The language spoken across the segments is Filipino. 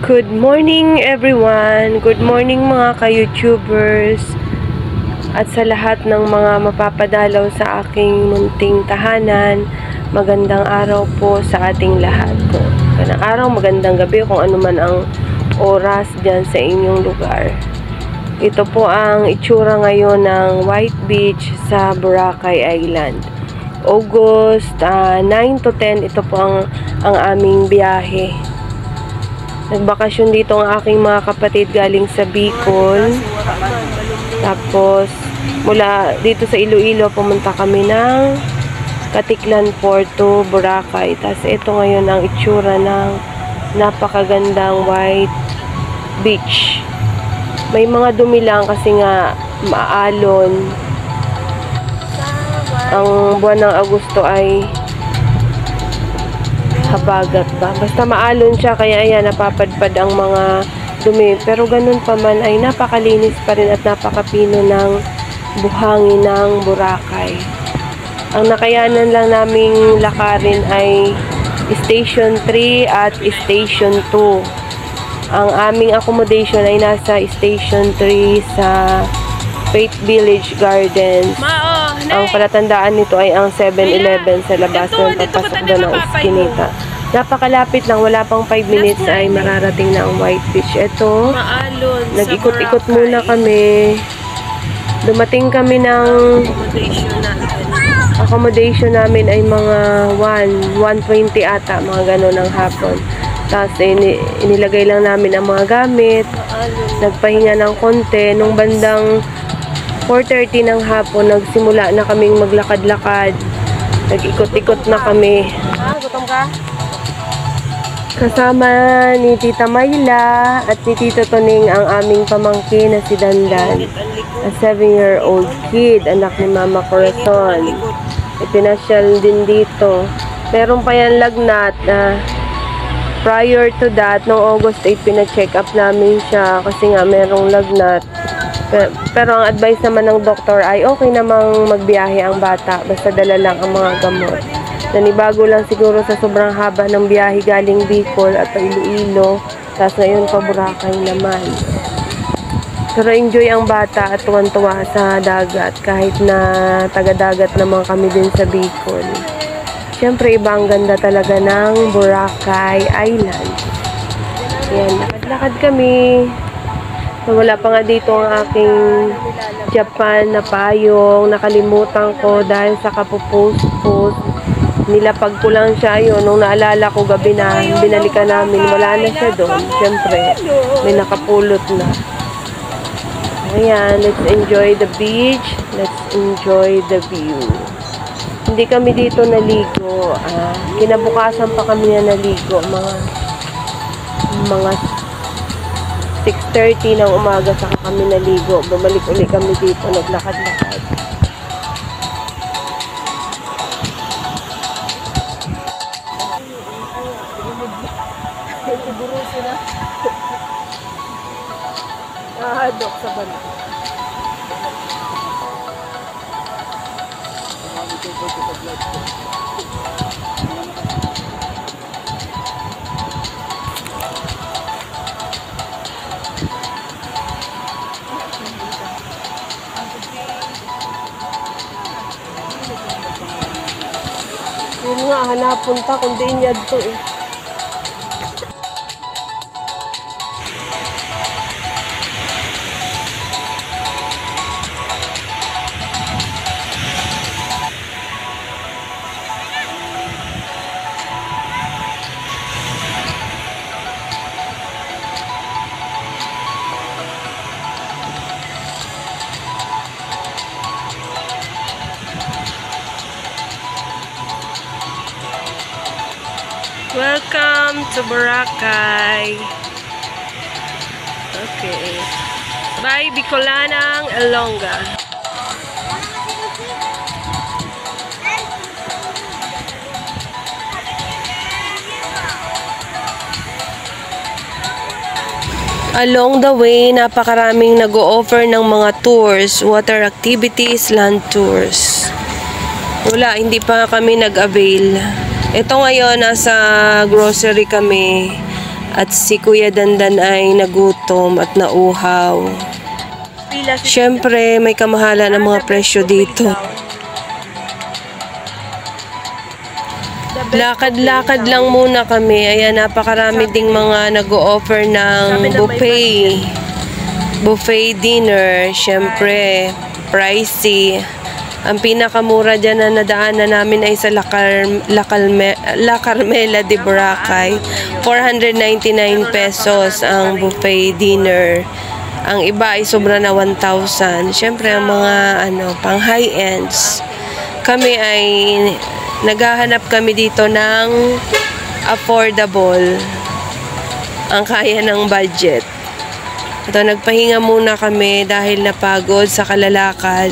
Good morning everyone! Good morning mga ka-YouTubers at sa lahat ng mga mapapadalaw sa aking munting tahanan. Magandang araw po sa ating lahat. Magandang araw, magandang gabi kung ano man ang oras dyan sa inyong lugar. Ito po ang itsura ngayon ng White Beach sa Boracay Island. August 9 to 10, ito po ang aming biyahe. Nagbakasyon dito ang aking mga kapatid galing sa Bicol. Tapos, mula dito sa Iloilo, pumunta kami ng Katiklan, Porto, Boracay. Tapos, ito ngayon ang itsura ng napakagandang White Beach. May mga dumi lang kasi nga maalon. Ang buwan ng Agosto ay habagat ba? Basta maalon siya, kaya ayan, napapadpad ang mga dumi. Pero ganun pa man ay napakalinis pa rin at napakapino ng buhangin ng Boracay. Ang nakayanan lang naming lakarin ay Station 3 at Station 2. Ang aming accommodation ay nasa Station 3 sa Faith Village Gardens. Ang palatandaan nito ay ang 7-Eleven sa labas ng papasok doon ng Eskinita. Napakalapit lang, wala pang 5 minutes ay mararating na ang White Beach. Ito, nag-ikot-ikot muna kami. Dumating kami ng accommodation namin ay mga 1:20 ata, mga gano'n ng hapon. Tapos inilagay lang namin ang mga gamit. Nagpahinga ng konti. Nung bandang 4:30 ng hapon, nagsimula na kaming maglakad-lakad. Nag-ikot-ikot na kami. Gutom ka? Kasama ni Tita Mayla at ni Tito Toning ang aming pamangkin na si Dandan. A 7-year-old kid, anak ni Mama Corazon. Ipinasyal din dito. Meron pa yan lagnat. Prior to that, noong August 8, pina-check up namin siya kasi nga merong lagnat. Pero ang advice naman ng doktor ay okay namang magbiyahe ang bata, basta dala lang ang mga gamot. Nanibago lang siguro sa sobrang haba ng biyahe galing Bicol at Iloilo, tapos ngayon pa Boracay naman. Pero enjoy ang bata at tuwan-tuwa sa dagat kahit na taga-dagat naman kami din sa Bicol. Siyempre iba ang ganda talaga ng Boracay Island. Yan, lakad-lakad kami. Wala pa nga dito ang aking Japan na payong. Nakalimutan ko dahil sa kapopost-post. Nilapag ko lang siya yun. Nung naalala ko gabi na binalikan namin, wala na siya doon. Siyempre, may nakapulot na. Ayan, let's enjoy the beach. Let's enjoy the view. Hindi kami dito naligo. Kinabukasan pa kami na naligo. Mga 6:30 ng umaga saka kami naligo. Bumalik ulit kami dito, naglakad-lakad. Dok sa bala. Yun nga, hanapon ta kung di niya to eh. Welcome to Boracay. Okay. Bye, Bicolanang Elonga. Along the way, napakaraming nag-o-offer ng mga tours, water activities, land tours. Wala, hindi pa kami nag-avail. Ito ngayon, nasa grocery kami. At si Kuya Dandan ay nagutom at nauhaw. Siyempre, may kamahalan ng mga presyo dito. Lakad-lakad lang muna kami. Ayan, napakarami ding mga nag-o-offer ng buffet. Buffet dinner. Siyempre, pricey. Ang pinakamura dyan na nadaanan namin ay sa La Carmela de Boracay. 499 pesos ang buffet dinner. Ang iba ay sobra na 1,000. Siyempre, ang mga pang high-ends. Kami ay naghahanap kami dito ng affordable. Ang kaya ng budget. Ito, nagpahinga muna kami dahil napagod sa kalalakad.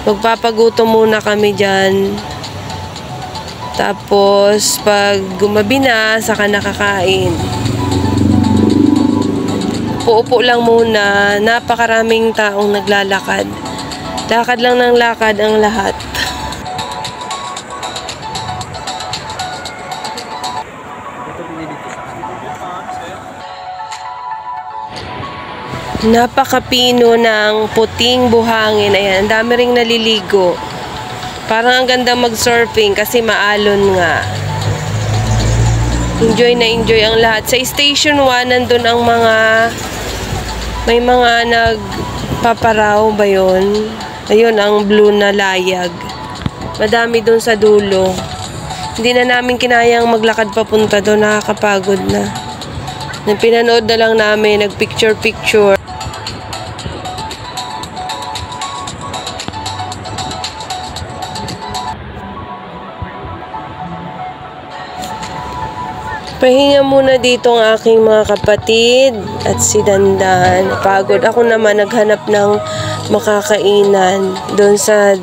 Magpapagutom muna kami dyan. Tapos, pag gumabi na, saka nakakain. Upo-upo lang muna. Napakaraming taong naglalakad. Lakad lang ng lakad ang lahat. Napakapino ng puting buhangin. Ayan, ang dami ring naliligo. Parang ang ganda mag-surfing kasi maalon nga. Enjoy na enjoy ang lahat. Sa Station 1, nandun ang may mga nagpaparaw ba yun? Ayun, ang blue na layag. Madami dun sa dulo. Hindi na namin kinayang maglakad papunta doon. Nakakapagod na. Pinanood na lang namin, nag-picture-picture. Pahinga muna dito ang aking mga kapatid at si Dandan. Pagod ako naman, naghanap ng makakainan doon sa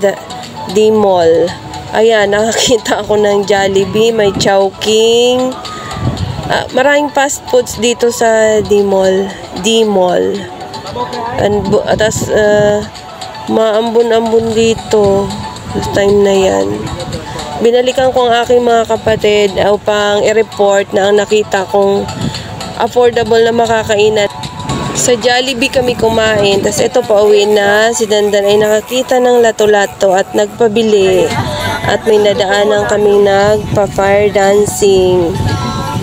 D-Mall. Ayan, nakakita ako ng Jollibee, may Chowking. Maraming fast foods dito sa D-Mall. Tapos, maambun-ambun dito sa time na yan. Binalikan ko ang aking mga kapatid upang i-report na ang nakita kong affordable na makakainan. Sa Jollibee kami kumain. Tapos ito pauwi na. Si Dandan ay nakakita ng lato-lato at nagpabili. At may nadaanan kaming nagpa-fire dancing.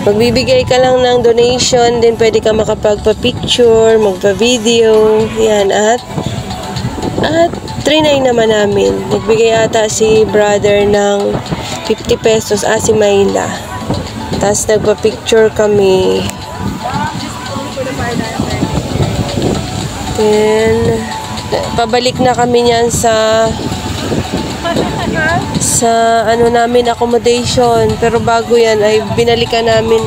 Magbibigay ka lang ng donation. Then pwede ka makapagpa-picture, magpa-video. Yan. At trinay naman namin. Nagbigay ata si brother ng 50 pesos. Si Mayla. Tapos nagpa-picture kami. Then, pabalik na kami niyan sa namin accommodation. Pero bago yan ay binalikan namin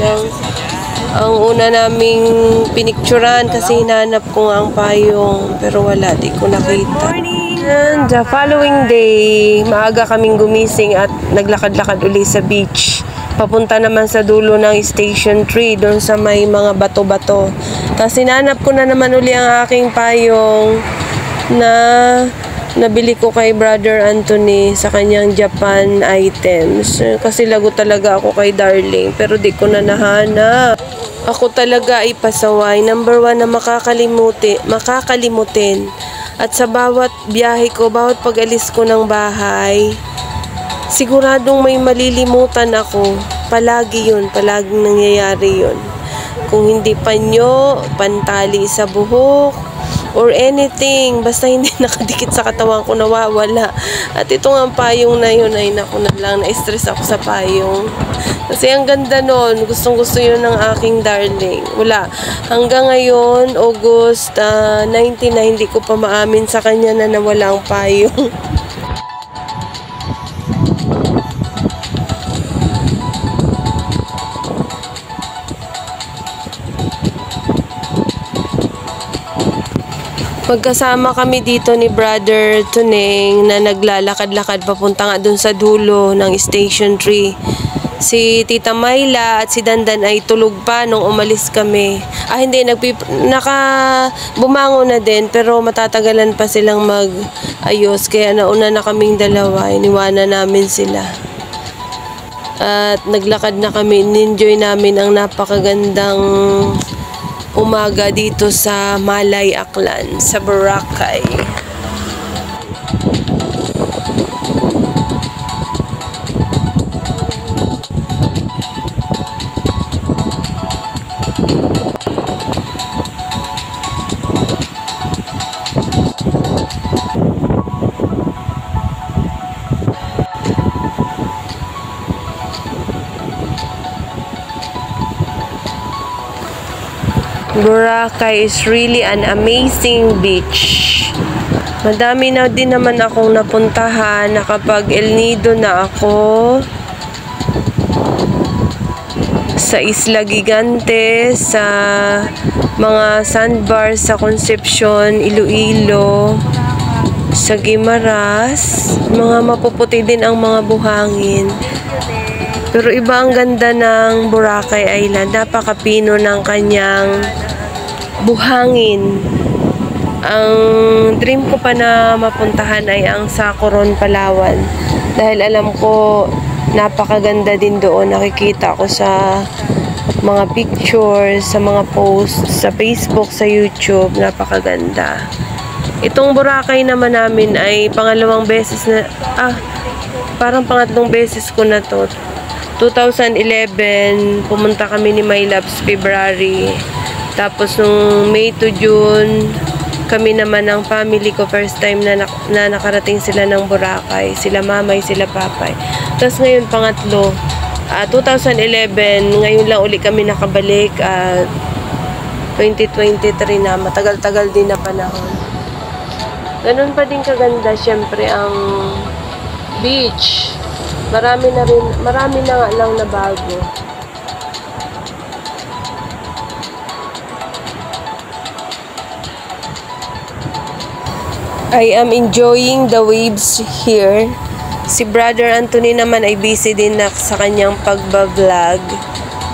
ang una naming pinicturan kasi hinanap ko nga ang payong. Pero wala, di ko nakita. And the following day, maaga kaming gumising at naglakad-lakad uli sa beach. Papunta naman sa dulo ng Station 3, doon sa may mga bato-bato. Tapos hinanap ko na naman uli ang aking payong na nabili ko kay Brother Anthony sa kanyang Japan items. Kasi lago talaga ako kay Darling, pero di ko na nahanap. Ako talaga ay pasaway. Number 1 na makakalimutin. At sa bawat biyahe ko, bawat pag-alis ko ng bahay, siguradong may malilimutan ako. Palagi yun. Palaging nangyayari yun. Kung hindi panyo, pantali sa buhok, or anything, basta hindi nakadikit sa katawan ko, nawawala. At ito nga payong na yun, ay naku na lang, na-stress ako sa payong. Kasi ang ganda nun, gustong-gusto yun ng aking Darling. Wala. Hanggang ngayon, August 19 na hindi ko pa maamin sa kanya na nawala ang payong. Magkasama kami dito ni Brother Tuneng na naglalakad-lakad papunta nga dun sa dulo ng Station 3. Si Tita Mayla at si Dandan ay tulog pa nung umalis kami. Hindi, bumangon na din pero matatagalan pa silang mag-ayos. Kaya nauna na kaming dalawa, iniwanan namin sila. At naglakad na kami. Enjoy namin ang napakagandang umaga dito sa Malay Aklan, sa Boracay. Boracay is really an amazing beach. Madami na din naman akong napuntahan. Nakapag El Nido na ako. Sa Isla Gigante, sa mga sandbars sa Concepcion, Iloilo, sa Guimaras. Mga mapuputi din ang mga buhangin. Pero iba ang ganda ng Boracay Island. Napakapino ng kanyang buhangin. Ang dream ko pa na mapuntahan ay ang sa Coron, Palawan. Dahil alam ko napakaganda din doon. Nakikita ko sa mga pictures, sa mga posts, sa Facebook, sa YouTube. Napakaganda. Itong Boracay naman namin ay pangalawang beses na, parang pangatlong beses ko na to. 2011, pumunta kami ni My Loves February. Tapos nung May to June, kami naman ng family ko, first time na nakarating sila ng Boracay. Sila mamay, sila papay. Tapos ngayon, pangatlo, 2011, ngayon lang uli kami nakabalik. 2023 na, matagal-tagal din na panahon. Ganun pa din kaganda, syempre, ang beach. Marami na nga lang na bago. I am enjoying the waves here. Si Brother Anthony naman ay busy din na sa kanyang pagbablog.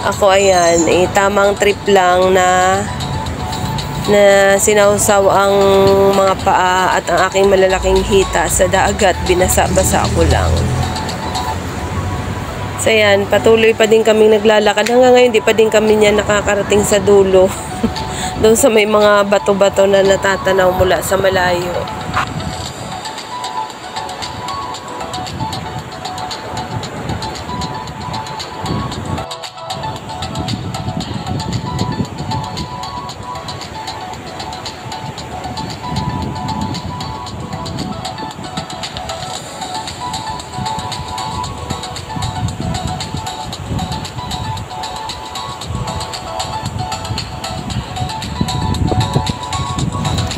Ako ayan, tamang trip lang na sinausaw ang mga paa at ang aking malalaking hita sa dagat. Binasa-basa ako lang. So yan, patuloy pa din kaming naglalakad. Hanggang ngayon, di pa din kami niya nakakarating sa dulo. Doon sa may mga bato-bato na natatanaw mula sa malayo.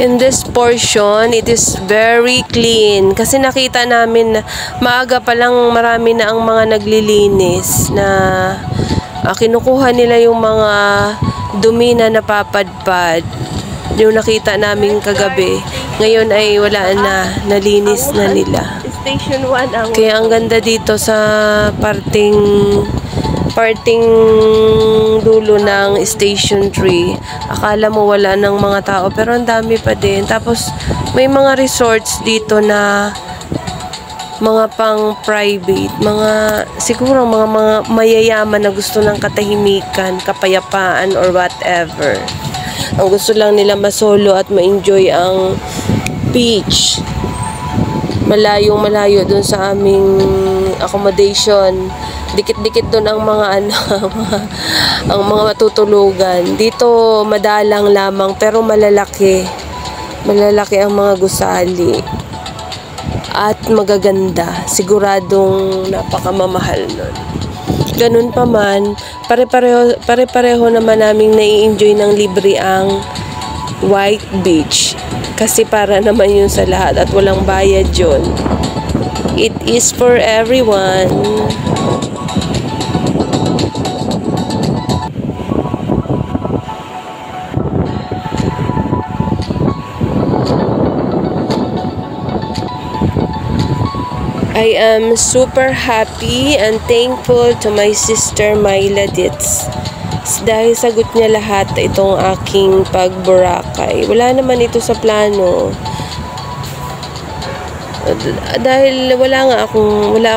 In this portion, it is very clean. Kasi nakita namin na maaga pa lang marami na ang mga naglilinis na kinukuha nila yung mga dumi na napapadpad. Yung nakita namin kagabi. Ngayon ay wala na, nalinis na nila. Station 1 ang... Kaya ang ganda dito sa parting dulo ng Station 3. Akala mo wala ng mga tao, pero ang dami pa din. Tapos may mga resorts dito na mga pang private, siguro mga mayayaman na gusto ng katahimikan, kapayapaan or whatever. Ang gusto lang nila masolo at ma-enjoy ang beach. Malayo dun sa aming accommodation. Dikit-dikit doon ang mga ang mga matutulugan. Dito madalang lamang pero malalaki. Malalaki ang mga gusali. At magaganda. Siguradong napakamamahal nun. Ganun pa man, pare-pareho naman naming nai-enjoy ng libre ang White Beach. Kasi para naman yun sa lahat at walang bayad yun. It is for everyone. I am super happy and thankful to my sister Myla Ditz. Dahil sagot niya lahat itong aking pag-Boracay. Wala naman ito sa plano. Dahil wala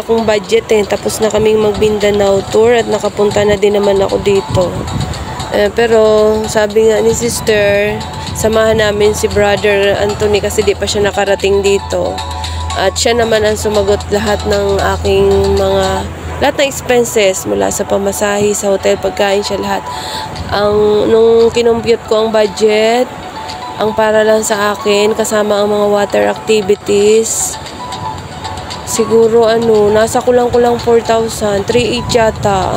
akong budget eh. Tapos na kaming mag Mindanao tour at nakapunta na din naman ako dito. Pero sabi nga ni sister, samahan namin si brother Anthony kasi di pa siya nakarating dito. At siya naman ang sumagot lahat ng lahat ng expenses mula sa pamasahe, sa hotel, pagkain, siya lahat. Nung kinumpute ko ang budget, ang para lang sa akin, kasama ang mga water activities, siguro nasa kulang-kulang 4,000, 3,800 yata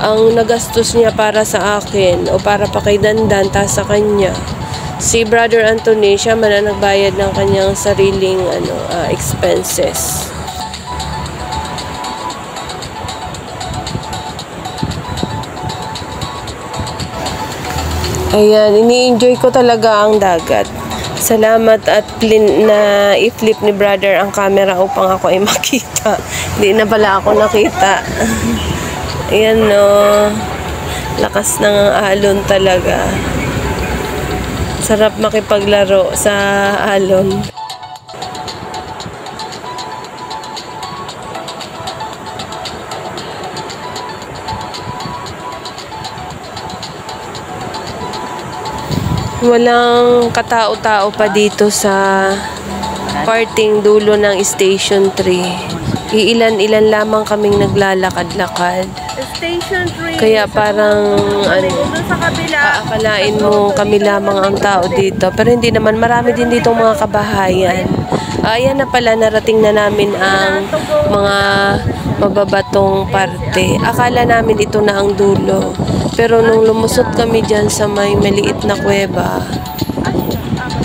ang nagastos niya para sa akin o para pa kay Dandan, tas sa kanya. Si Brother Anthony, siya man ang nagbayad ng kanyang sariling expenses. Ayan, ini-enjoy ko talaga ang dagat. Salamat at na i-flip ni brother ang camera upang ako ay makita. Hindi na pala ako nakita. Ayan no. Lakas ng alon talaga. Sarap makipaglaro sa alon. Walang katao-tao pa dito sa parting dulo ng Station 3. Iilan-ilan lamang kaming naglalakad-lakad. Station 3. Kaya parang aakalain mo kami lamang ang tao dito. Pero hindi naman, marami din dito mga kabahayan. Ayan na pala, narating na namin ang mga mababatong parte. Akala namin ito na ang dulo. Pero nung lumusot kami dyan sa may maliit na kuweba,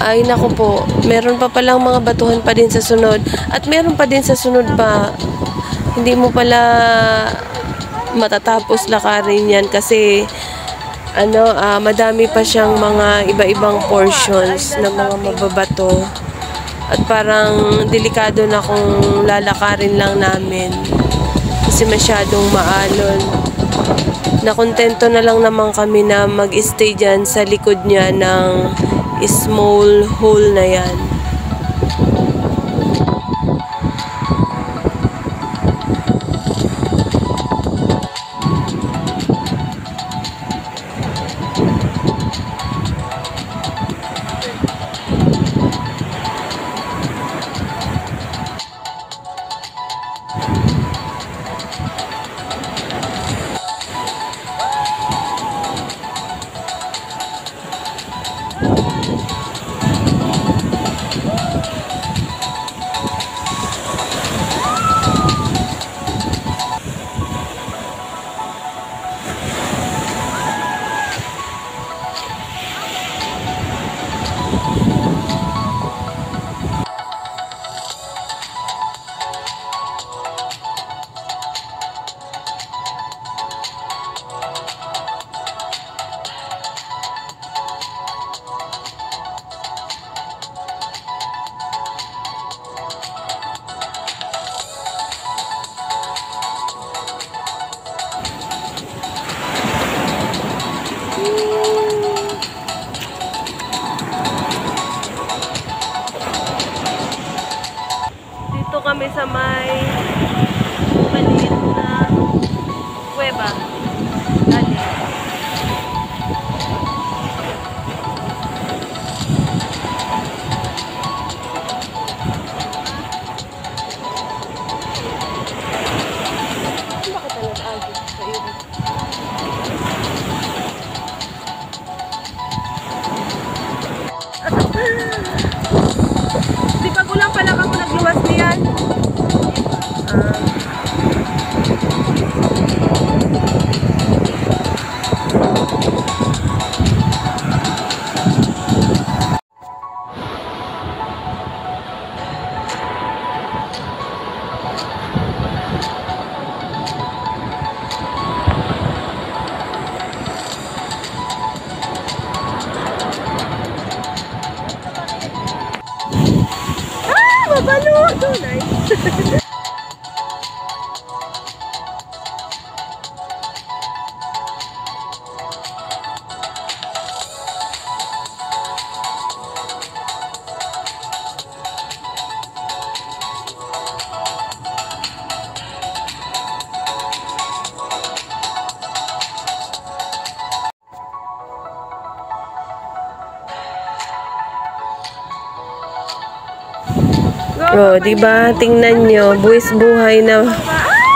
ay naku po, meron pa palang mga batuhan pa din sa sunod. At meron pa din sa sunod pa. Hindi mo pala matatapos lakarin yan kasi madami pa siyang mga iba-ibang portions ng mga mababato. At parang delikado na kung lalakarin lang namin kasi masyadong maalon. Nakontento na lang naman kami na mag-stay dyan sa likod niya ng small hole na yan. Dito kami sa may maliit na kuweba. Dali. Bakit nag-agit sa iyo? Di pa gulang pala kamo nagluwas niyan. Mabalo! Nice! Oh, di ba? Tingnan nyo, buwis buhay na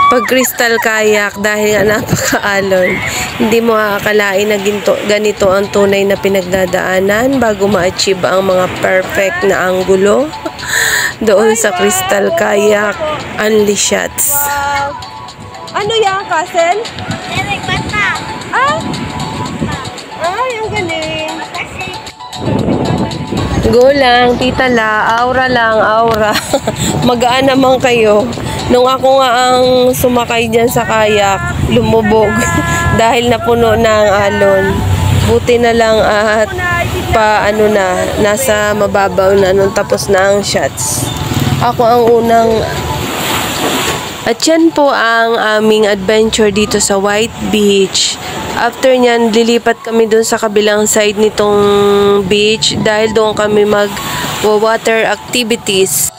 pag crystal kayak dahil nga napakaalon. Hindi mo akalain na ganito ang tunay na pinagdadaanan bago ma-achieve ang mga perfect na anggulo doon sa crystal kayak only shots. Ano yan, Castle? Eric, bata. Ah? Ay, ang galing. Go lang, tita la, aura lang, aura. Magaan naman kayo. Nung ako nga ang sumakay dyan sa kayak, lumubog dahil napuno na ang alon. Buti na lang at nasa mababaw na nung tapos na ang shots. Ako ang unang. At yan po ang aming adventure dito sa White Beach. After nyan, lilipat kami dun sa kabilang side nitong beach dahil doon kami mag-water activities.